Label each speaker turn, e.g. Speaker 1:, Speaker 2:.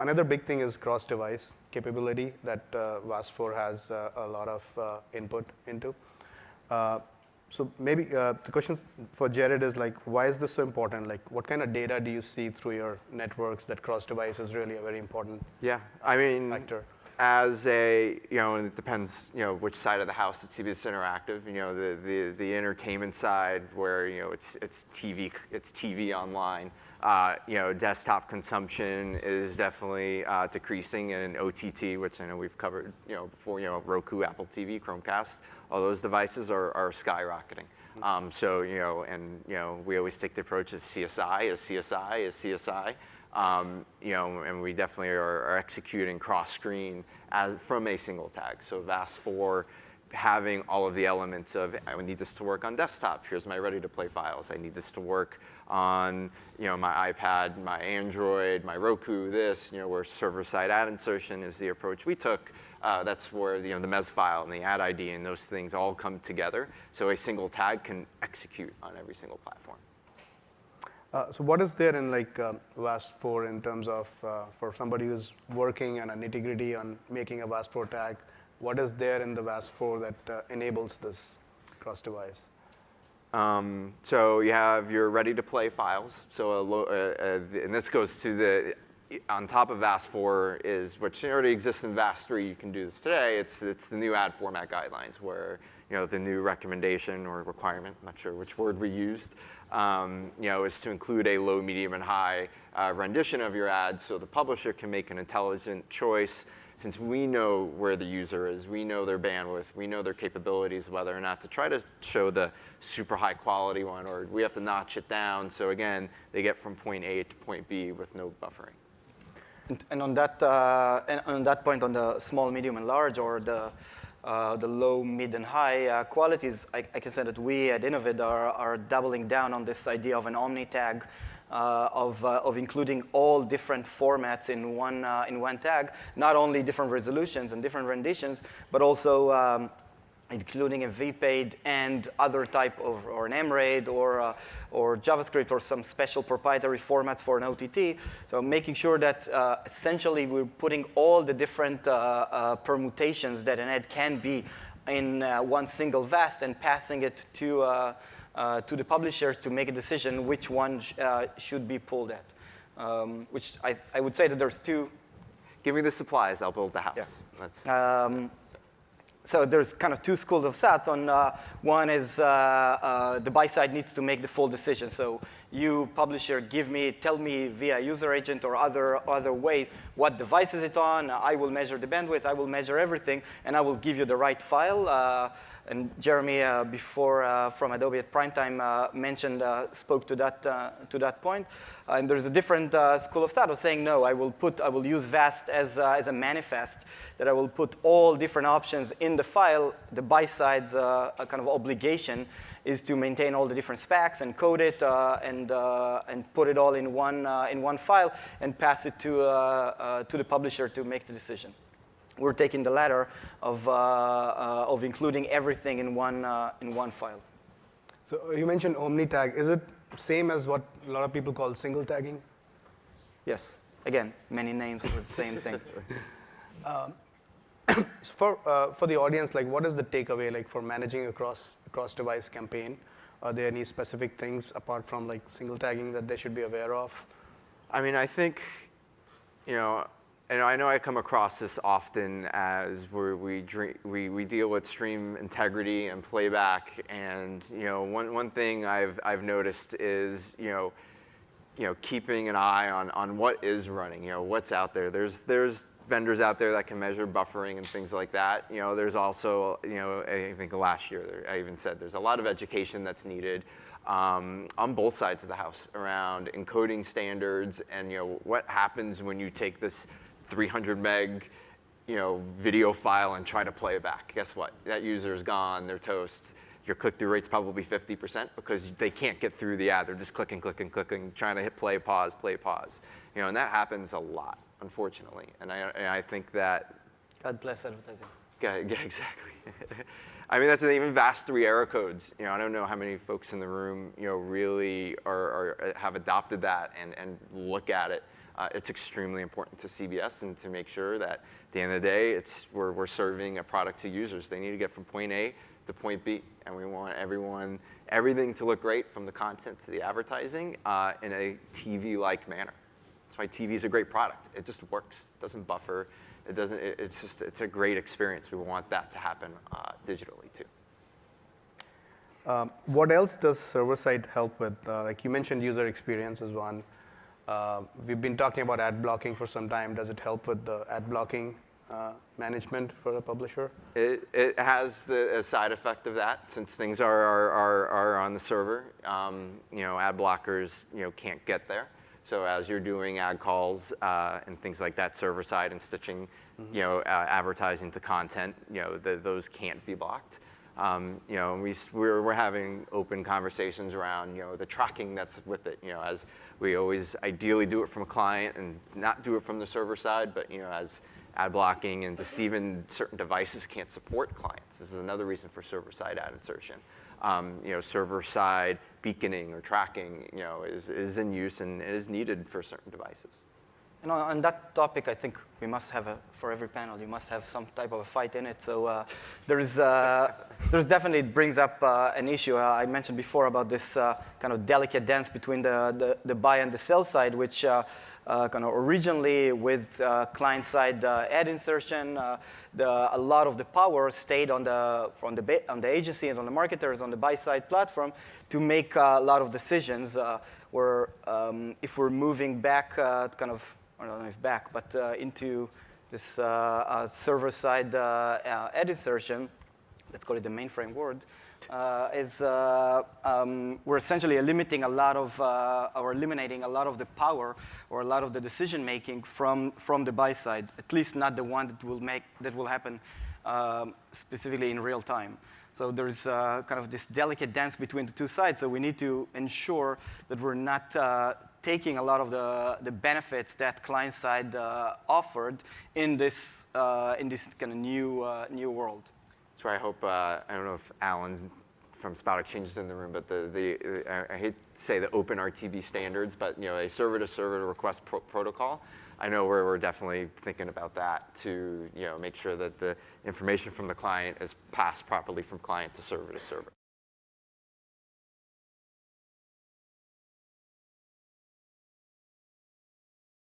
Speaker 1: Another big thing is cross-device capability that VAS4 has a lot of input into. So maybe the question for Jared is like, why is this so important? Like, what kind of data do you see through your networks that cross-device is really a very important factor?
Speaker 2: As a, and it depends, which side of the house it's CBS Interactive. The entertainment side where, it's TV online. Desktop consumption is definitely decreasing, and OTT, which I know we've covered, before, Roku, Apple TV, Chromecast, all those devices are skyrocketing. We always take the approach as CSI, and we definitely are executing cross-screen from a single tag. So VAS4 having all of the elements of, I need this to work on desktop, here's my ready-to-play files. I need this to work on my iPad, my Android, my Roku, where server-side ad insertion is the approach we took. That's where the MES file and the ad ID and those things all come together. So a single tag can execute on every single platform.
Speaker 1: So what is there in VAS4 in terms of, for somebody who's working on a nitty-gritty on making a VAS4 tag, what is there in the VAS4 that enables this cross-device?
Speaker 2: So you have your ready-to-play files. So and this goes to on top of VAS4 is, which already exists in VAS3, you can do this today, it's the new ad format guidelines where, the new recommendation or requirement, I'm not sure which word we used, is to include a low, medium, and high rendition of your ad so the publisher can make an intelligent choice. Since we know where the user is, we know their bandwidth, we know their capabilities, whether or not to try to show the super high quality one, or we have to notch it down. So again, they get from point A to point B with no buffering.
Speaker 3: And on that point, on the small, medium, and large, or the low, mid, and high qualities, I can say that we at Innovid are doubling down on this idea of an Omni tag, of including all different formats in one tag, not only different resolutions and different renditions, but also including a VPAID and other type of, or an MRAID or JavaScript or some special proprietary formats for an OTT. So making sure that essentially we're putting all the different permutations that an ad can be in one single VAS and passing it to the publisher to make a decision which one should be pulled at. Which I would say that there's two.
Speaker 2: Give me the supplies, I'll build the house.
Speaker 3: Yeah. So there's kind of two schools of thought. One is the buy side needs to make the full decision. So you, publisher, tell me via user agent or other ways what device is it on. I will measure the bandwidth. I will measure everything, and I will give you the right file. And Jeremy, before from Adobe at Primetime, spoke to that point. And there's a different school of thought of saying, no, I will use VAST as a manifest, that I will put all different options in the file. The buy side's kind of obligation is to maintain all the different specs and code it and put it all in one file and pass it to the publisher to make the decision. We're taking the latter of including everything in one file.
Speaker 1: So you mentioned Omni tag. Is it same as what a lot of people call single tagging?
Speaker 3: Yes. Again, many names for the same thing.
Speaker 1: For the audience, what is the takeaway for managing a cross-device campaign? Are there any specific things apart from single tagging that they should be aware of?
Speaker 2: I mean, I think, and I know I come across this often as where we deal with stream integrity and playback, and one thing I've noticed is keeping an eye on what is running, what's out there. There's vendors out there that can measure buffering and things like that. There's also I think last year I even said there's a lot of education that's needed on both sides of the house around encoding standards and what happens when you take this 300 meg video file and try to play it back. Guess what? That user's gone, they're toast. Your click-through rate's probably 50% because they can't get through the ad. They're just clicking, trying to hit play, pause, and that happens a lot, unfortunately. And I think that
Speaker 3: God bless advertising.
Speaker 2: Yeah, exactly. I mean, that's even VAS3 error codes. I don't know how many folks in the room really have adopted that and look at it. It's extremely important to CBS and to make sure that at the end of the day, we're serving a product to users. They need to get from point A to point B, and we want everything to look great from the content to the advertising in a TV-like manner. That's why TV is a great product. It just works. It doesn't buffer. It doesn't. It's a great experience. We want that to happen digitally too.
Speaker 1: What else does server-side help with? Like you mentioned, user experience is one. We've been talking about ad blocking for some time. Does it help with the ad blocking management for a publisher?
Speaker 2: It has a side effect of that, since things are on the server. Ad blockers can't get there. So as you're doing ad calls and things like that, server side and stitching, advertising to content, those can't be blocked. We're having open conversations around the tracking that's with it. As we always ideally do it from a client and not do it from the server side, but as ad blocking and just even certain devices can't support clients. This is another reason for server side ad insertion. Server side beaconing or tracking is in use and is needed for certain devices.
Speaker 3: On that topic, I think we must have for every panel, you must have some type of a fight in it. So there's definitely, it brings up an issue. I mentioned before about this kind of delicate dance between the buy and the sell side, which kind of originally with client-side ad insertion, a lot of the power stayed on the agency and on the marketers on the buy-side platform to make a lot of decisions. Where if we're moving back, kind of, I don't know if back, but into this server-side ad insertion, let's call it the mainframe word, we're essentially eliminating a lot of the power or a lot of the decision making from the buy side, at least not the one that will happen specifically in real time. So there's kind of this delicate dance between the two sides. So we need to ensure that we're not taking a lot of the benefits that client side offered in this kind of new world.
Speaker 2: That's why I hope, I don't know if Alan from Spout Exchange is in the room, but I hate to say the open RTB standards, but a server-to-server request protocol. I know we're definitely thinking about that to make sure that the information from the client is passed properly from client to server to server.